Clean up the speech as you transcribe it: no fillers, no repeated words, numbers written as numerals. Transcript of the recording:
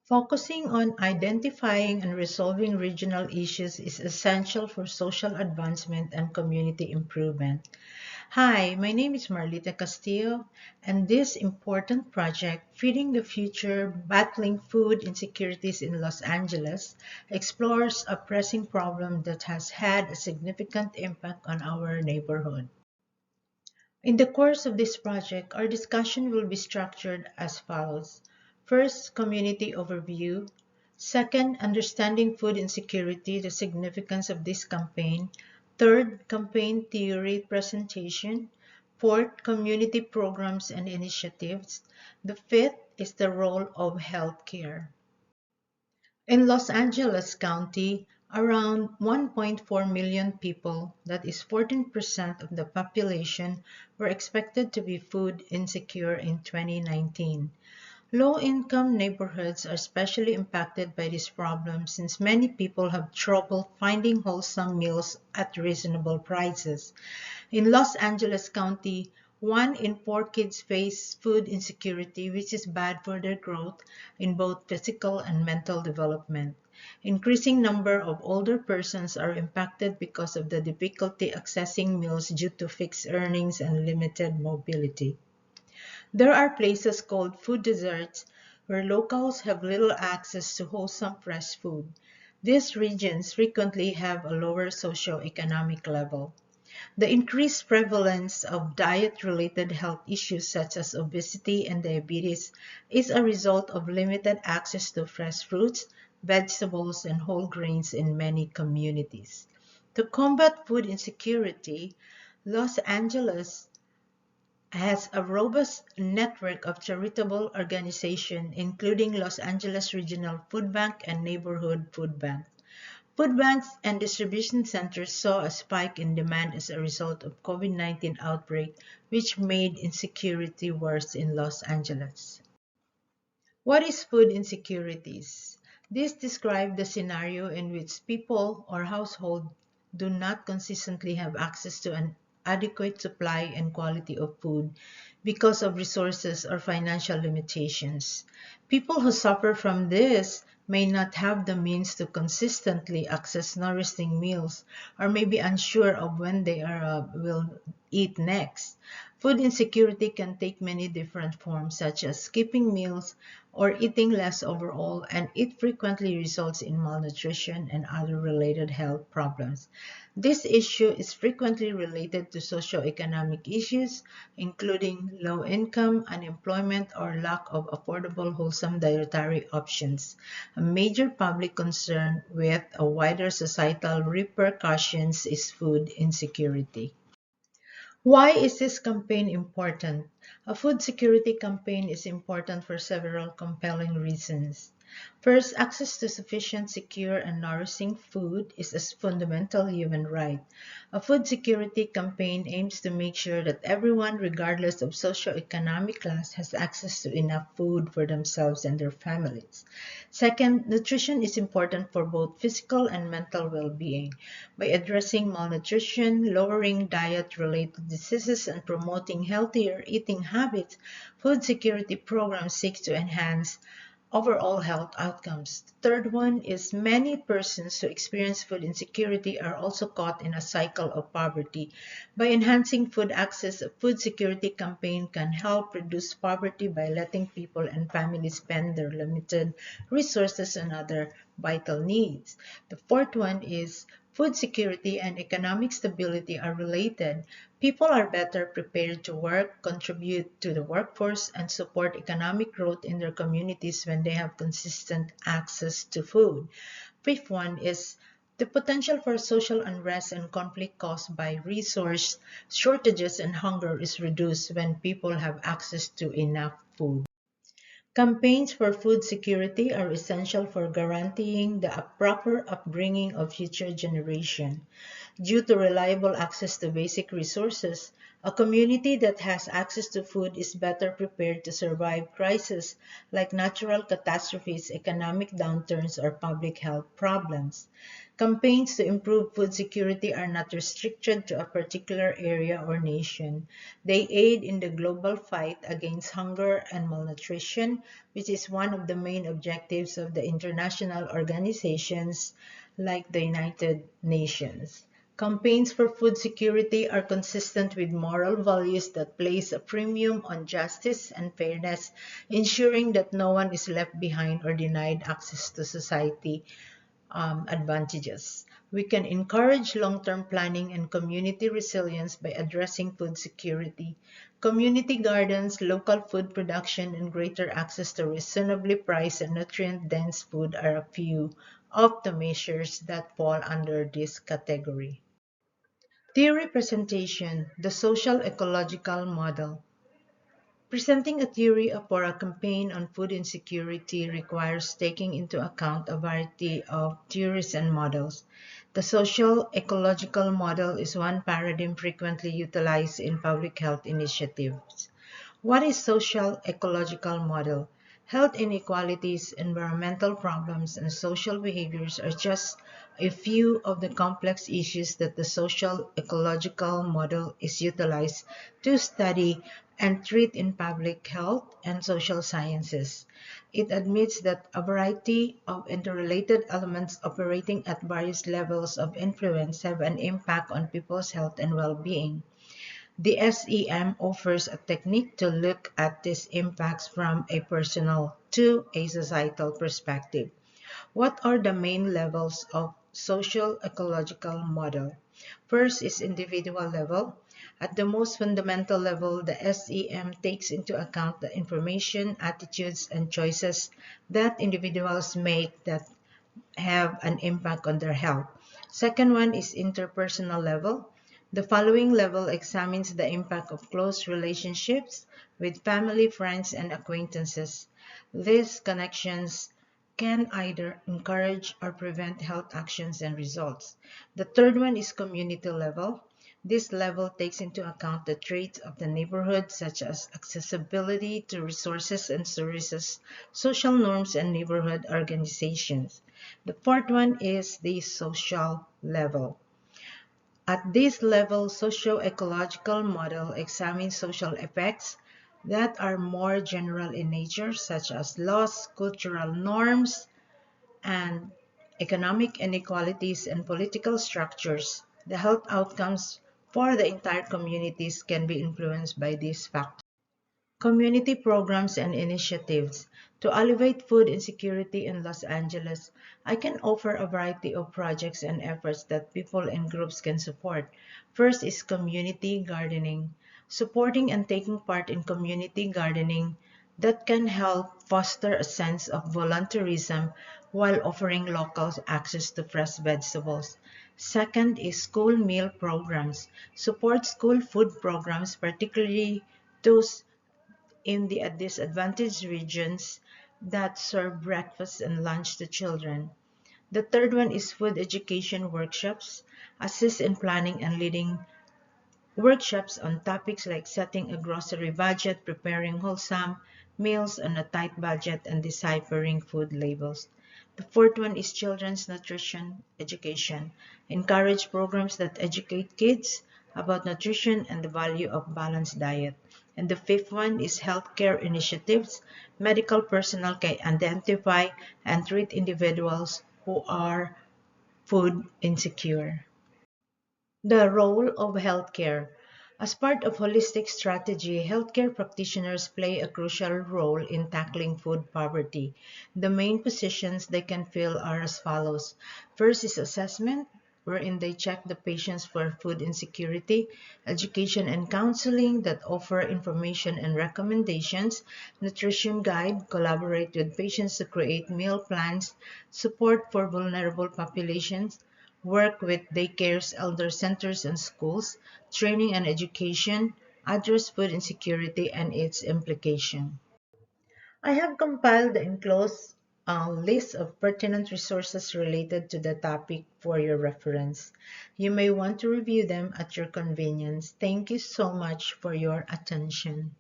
Focusing on identifying and resolving regional issues is essential for social advancement and community improvement. Hi, my name is Marlita Castillo, and this important project, Feeding the Future Battling Food Insecurities in Los Angeles, explores a pressing problem that has had a significant impact on our neighborhood. In the course of this project, our discussion will be structured as follows. First, community overview. Second, understanding food insecurity, the significance of this campaign. Third, campaign theory presentation. Fourth, community programs and initiatives. The fifth is the role of healthcare. In Los Angeles County, around 1.4 million people, that is 14% of the population, were expected to be food insecure in 2019. Low-income neighborhoods are especially impacted by this problem since many people have trouble finding wholesome meals at reasonable prices. In Los Angeles County, 1 in 4 kids face food insecurity, which is bad for their growth in both physical and mental development. Increasing number of older persons are impacted because of the difficulty accessing meals due to fixed earnings and limited mobility. There are places called food deserts where locals have little access to wholesome fresh food. These regions frequently have a lower socioeconomic level. The increased prevalence of diet-related health issues such as obesity and diabetes is a result of limited access to fresh fruits, vegetables, and whole grains in many communities. To combat food insecurity, Los Angeles has a robust network of charitable organizations, including Los Angeles Regional Food Bank and Neighborhood Food Bank. Food banks and distribution centers saw a spike in demand as a result of COVID-19 outbreak, which made insecurity worse in Los Angeles. What is food insecurities? This describes the scenario in which people or household do not consistently have access to an adequate supply and quality of food because of resources or financial limitations. People who suffer from this may not have the means to consistently access nourishing meals or may be unsure of when they will eat next. Food insecurity can take many different forms, such as skipping meals or eating less overall, and it frequently results in malnutrition and other related health problems. This issue is frequently related to socioeconomic issues, including low income, unemployment, or lack of affordable, wholesome dietary options. A major public concern with a wider societal repercussions is food insecurity. Why is this campaign important? A food security campaign is important for several compelling reasons. First, access to sufficient, secure, and nourishing food is a fundamental human right. A food security campaign aims to make sure that everyone, regardless of socioeconomic class, has access to enough food for themselves and their families. Second, nutrition is important for both physical and mental well-being. By addressing malnutrition, lowering diet-related diseases, and promoting healthier eating habits, food security programs seek to enhance overall health outcomes. The third one is many persons who experience food insecurity are also caught in a cycle of poverty. By enhancing food access, a food security campaign can help reduce poverty by letting people and families spend their limited resources on other vital needs. The fourth one is food security and economic stability are related. People are better prepared to work, contribute to the workforce, and support economic growth in their communities when they have consistent access to food. Fifth one is the potential for social unrest and conflict caused by resource shortages and hunger is reduced when people have access to enough food. Campaigns for food security are essential for guaranteeing the proper upbringing of future generations. Due to reliable access to basic resources, a community that has access to food is better prepared to survive crises like natural catastrophes, economic downturns, or public health problems. Campaigns to improve food security are not restricted to a particular area or nation. They aid in the global fight against hunger and malnutrition, which is one of the main objectives of the international organizations like the United Nations. Campaigns for food security are consistent with moral values that place a premium on justice and fairness, ensuring that no one is left behind or denied access to society advantages. We can encourage long-term planning and community resilience by addressing food security. Community gardens, local food production, and greater access to reasonably priced and nutrient-dense food are a few of the measures that fall under this category. Theory presentation, the social ecological model. Presenting a theory for a campaign on food insecurity requires taking into account a variety of theories and models. The social ecological model is one paradigm frequently utilized in public health initiatives. What is social ecological model? Health inequalities, environmental problems, and social behaviors are just a few of the complex issues that the social ecological model is utilized to study and treat in public health and social sciences. It admits that a variety of interrelated elements operating at various levels of influence have an impact on people's health and well-being. The SEM offers a technique to look at these impacts from a personal to a societal perspective. What are the main levels of social ecological model? First is individual level. At the most fundamental level, the SEM takes into account the information, attitudes, and choices that individuals make that have an impact on their health. Second one is interpersonal level. The following level examines the impact of close relationships with family, friends, and acquaintances. These connections can either encourage or prevent health actions and results. The third one is community level. This level takes into account the traits of the neighborhood, such as accessibility to resources and services, social norms, and neighborhood organizations. The fourth one is the social level. At this level, socio-ecological model examines social effects that are more general in nature, such as laws, cultural norms, and economic inequalities and political structures. The health outcomes for the entire communities can be influenced by these factors. Community programs and initiatives. To alleviate food insecurity in Los Angeles, I can offer a variety of projects and efforts that people and groups can support. First is community gardening. Supporting and taking part in community gardening that can help foster a sense of volunteerism while offering locals access to fresh vegetables. Second is school meal programs. Support school food programs, particularly those in the disadvantaged regions that serve breakfast and lunch to children. The third one is food education workshops. Assist in planning and leading workshops on topics like setting a grocery budget, preparing wholesome meals on a tight budget, and deciphering food labels. The fourth one is children's nutrition education. Encourage programs that educate kids about nutrition and the value of balanced diet. And the fifth one is healthcare initiatives. Medical personnel can identify and treat individuals who are food insecure. The role of healthcare. As part of holistic strategy, healthcare practitioners play a crucial role in tackling food poverty. The main positions they can fill are as follows. First is assessment, wherein they check the patients for food insecurity, education and counseling that offer information and recommendations, nutrition guide, collaborate with patients to create meal plans, support for vulnerable populations, work with daycares, elder centers, and schools, training and education, address food insecurity and its implication. I have compiled the enclosed a list of pertinent resources related to the topic for your reference. You may want to review them at your convenience. Thank you so much for your attention.